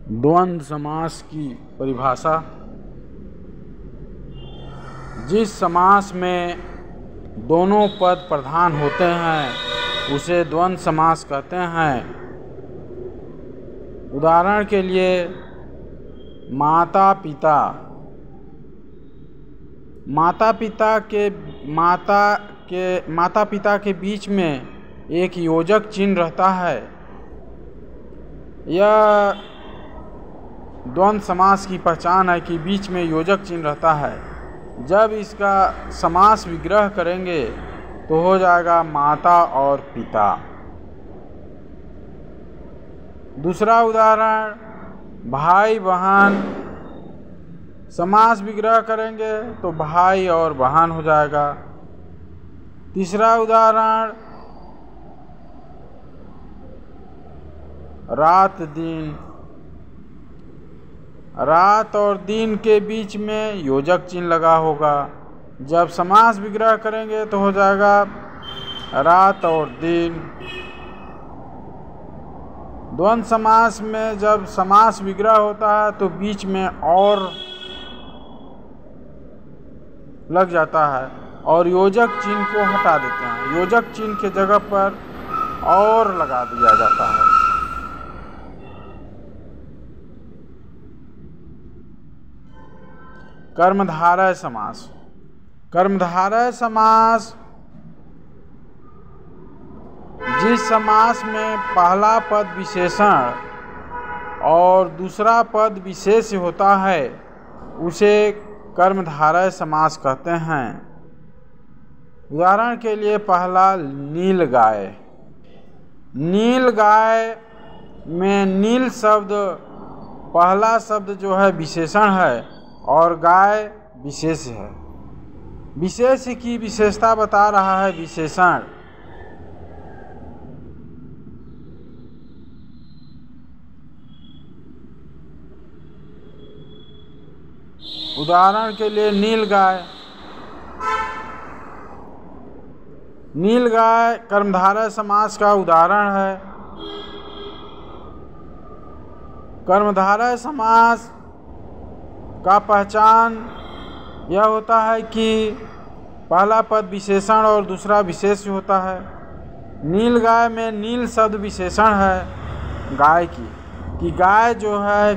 द्वंद्व समास की परिभाषा। जिस समास में दोनों पद प्रधान होते हैं उसे द्वंद्व समास कहते हैं। उदाहरण के लिए माता पिता। माता पिता के बीच में एक योजक चिन्ह रहता है। यह द्वंद्व समास की पहचान है कि बीच में योजक चिन्ह रहता है। जब इसका समास विग्रह करेंगे तो हो जाएगा माता और पिता। दूसरा उदाहरण भाई बहन। समास विग्रह करेंगे तो भाई और बहन हो जाएगा। तीसरा उदाहरण रात दिन। रात और दिन के बीच में योजक चिन्ह लगा होगा। जब समास विग्रह करेंगे तो हो जाएगा रात और दिन। द्वंद्व समास में जब समास विग्रह होता है तो बीच में और लग जाता है और योजक चिन्ह को हटा देते हैं। योजक चिन्ह के जगह पर और लगा दिया जाता है। कर्मधारय समास। कर्मधारय समास जिस समास में पहला पद विशेषण और दूसरा पद विशेष्य होता है उसे कर्मधारय समास कहते हैं। उदाहरण के लिए पहला नील गाय। नील गाय में नील शब्द पहला शब्द जो है विशेषण है और गाय विशेष्य है। विशेष्य की विशेषता बता रहा है विशेषण। उदाहरण के लिए नील गाय। नील गाय कर्मधारय समास का उदाहरण है। कर्मधारय समास का पहचान यह होता है कि पहला पद विशेषण और दूसरा विशेष्य होता है। नील गाय में नील शब्द विशेषण है गाय की गाय जो है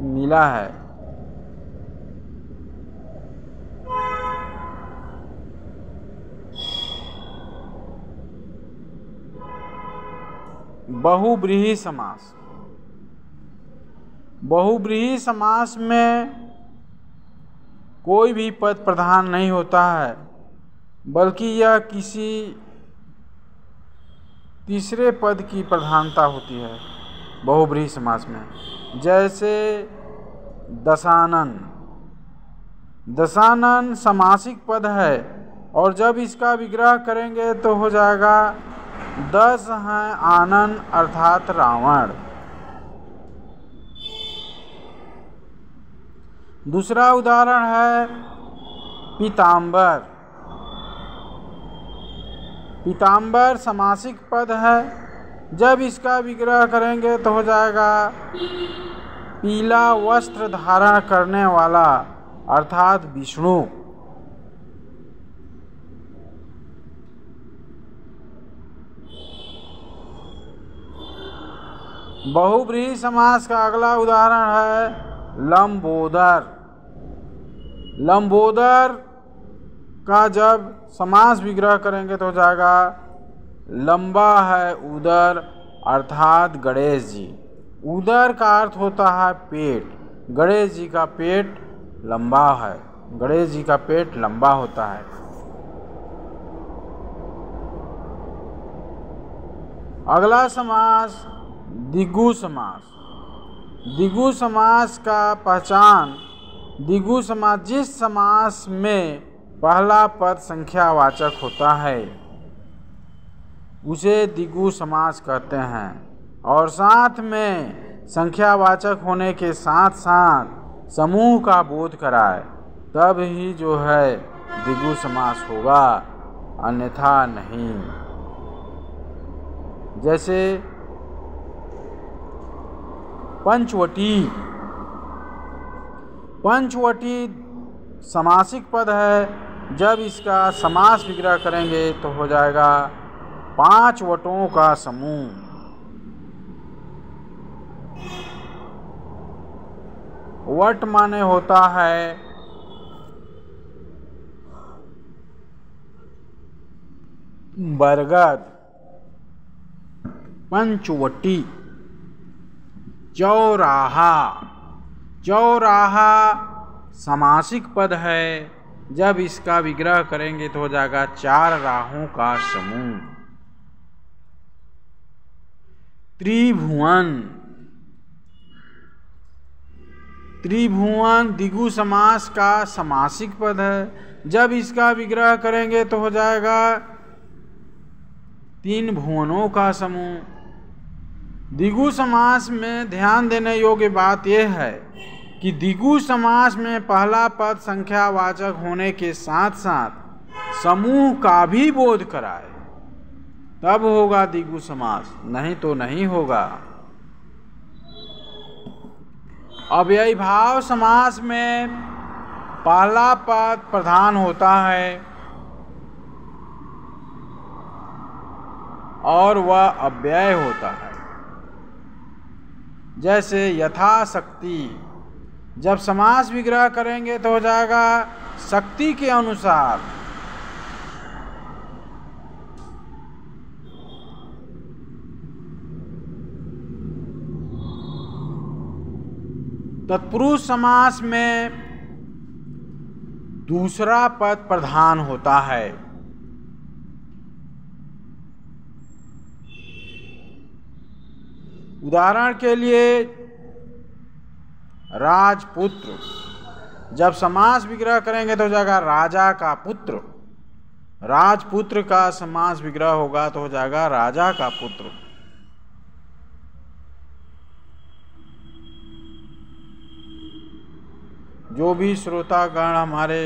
नीला है। बहुव्रीहि समास। बहुव्रीहि समास में कोई भी पद प्रधान नहीं होता है बल्कि यह किसी तीसरे पद की प्रधानता होती है बहुव्रीहि समास में। जैसे दशानन। दशानन समासिक पद है और जब इसका विग्रह करेंगे तो हो जाएगा 10 हैं आनन अर्थात रावण। दूसरा उदाहरण है पीताम्बर। पीताम्बर समासिक पद है। जब इसका विग्रह करेंगे तो हो जाएगा पीला वस्त्र धारण करने वाला अर्थात विष्णु। बहुव्रीहि समास का अगला उदाहरण है लंबोदर। लंबोदर का जब समास विग्रह करेंगे तो हो जाएगा लंबा है उदर अर्थात गणेश जी। उदर का अर्थ होता है पेट। गणेश जी का पेट लंबा है। गणेश जी का पेट लंबा होता है। अगला समास द्विगु समास। द्विगु समास का पहचान द्विगु समास जिस समास में पहला पद संख्यावाचक होता है उसे द्विगु समास कहते हैं और साथ में संख्यावाचक होने के साथ साथ समूह का बोध कराए तब ही जो है द्विगु समास होगा, अन्यथा नहीं। जैसे पंचवटी। पंचवटी समासिक पद है, जब इसका समास विग्रह करेंगे तो हो जाएगा 5 वटों का समूह। वट माने होता है बरगद। पंचवटी। चौराहा। चौराहा समासिक पद है, जब इसका विग्रह करेंगे तो हो जाएगा 4 राहों का समूह। त्रिभुवन। त्रिभुवन द्विगु समास का समासिक पद है, जब इसका विग्रह करेंगे तो हो जाएगा 3 भुवनों का समूह। द्विगु समास में ध्यान देने योग्य बात यह है कि द्विगु समास में पहला पद संख्यावाचक होने के साथ साथ समूह का भी बोध कराए, तब होगा द्विगु समास, नहीं तो नहीं होगा। अव्ययीभाव समास में पहला पद प्रधान होता है और वह अव्यय होता है। जैसे यथाशक्ति, जब समास विग्रह करेंगे तो हो जाएगा शक्ति के अनुसार। तत्पुरुष समास में दूसरा पद प्रधान होता है। उदाहरण के लिए राजपुत्र, जब समास विग्रह करेंगे तो हो जाएगा राजा का पुत्र। राजपुत्र का समास विग्रह होगा तो हो जाएगा राजा का पुत्र। जो भी श्रोतागण हमारे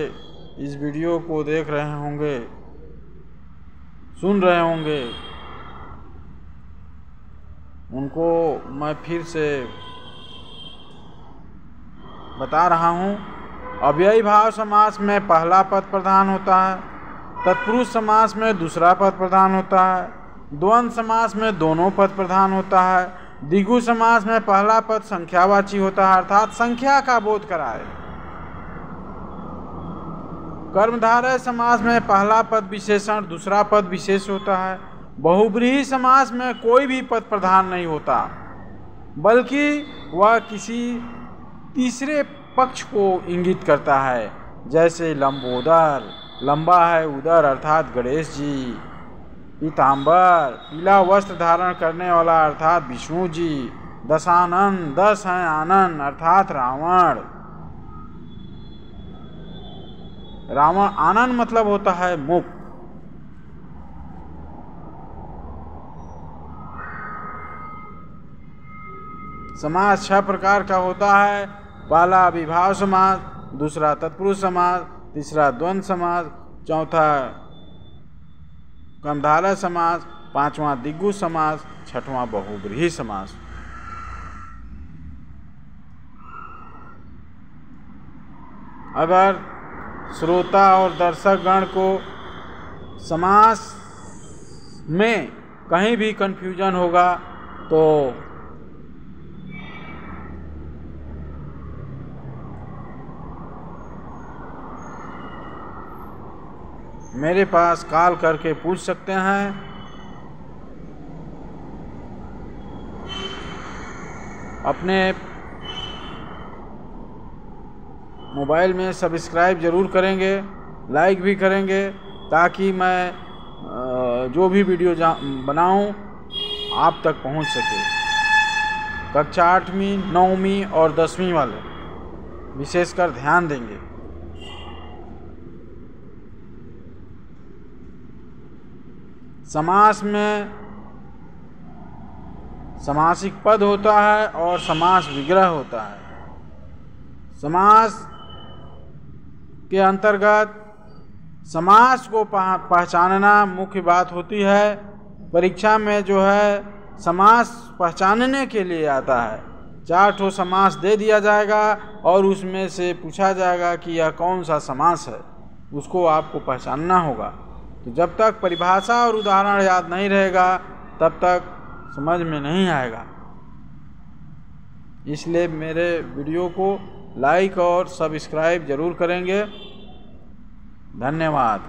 इस वीडियो को देख रहे होंगे, सुन रहे होंगे, उनको मैं फिर से बता रहा हूँ। अव्ययीभाव समास में पहला पद प्रधान होता है, तत्पुरुष समास में दूसरा पद प्रधान होता है, द्वंद्व समास में दोनों पद प्रधान होता है, द्विगु समास में पहला पद संख्यावाची होता है, अर्थात संख्या का बोध कराए। कर्मधारय समास में पहला पद विशेषण, दूसरा पद विशेष होता है। बहुब्रीहि समास में कोई भी पद प्रधान नहीं होता, बल्कि वह किसी तीसरे पक्ष को इंगित करता है। जैसे लंबोदर, लंबा है उदर अर्थात गणेश जी। पीताम्बर, पीला वस्त्र धारण करने वाला अर्थात विष्णु जी। दशानन, 10 हैं आनंद अर्थात रावण। रावण आनंद मतलब होता है मुक्त। समास 6 प्रकार का होता है। पहला अविभाव समास, दूसरा तत्पुरुष समास, तीसरा द्वंद्व समास, चौथा कर्मधारय समास, पांचवा द्विगु समास, छठवां बहुब्रीहि समास। अगर श्रोता और दर्शक गण को समास में कहीं भी कंफ्यूजन होगा तो मेरे पास कॉल करके पूछ सकते हैं। अपने मोबाइल में सब्सक्राइब ज़रूर करेंगे, लाइक भी करेंगे, ताकि मैं जो भी वीडियो बनाऊं आप तक पहुंच सके। कक्षा 8वीं, 9वीं और 10वीं वाले विशेषकर ध्यान देंगे। समास में समासिक पद होता है और समास विग्रह होता है। समास के अंतर्गत समास को पहचानना मुख्य बात होती है। परीक्षा में जो है समास पहचानने के लिए आता है। 4 ठो समास दे दिया जाएगा और उसमें से पूछा जाएगा कि यह कौन सा समास है, उसको आपको पहचानना होगा। तो जब तक परिभाषा और उदाहरण याद नहीं रहेगा तब तक समझ में नहीं आएगा। इसलिए मेरे वीडियो को लाइक और सब्सक्राइब जरूर करेंगे। धन्यवाद।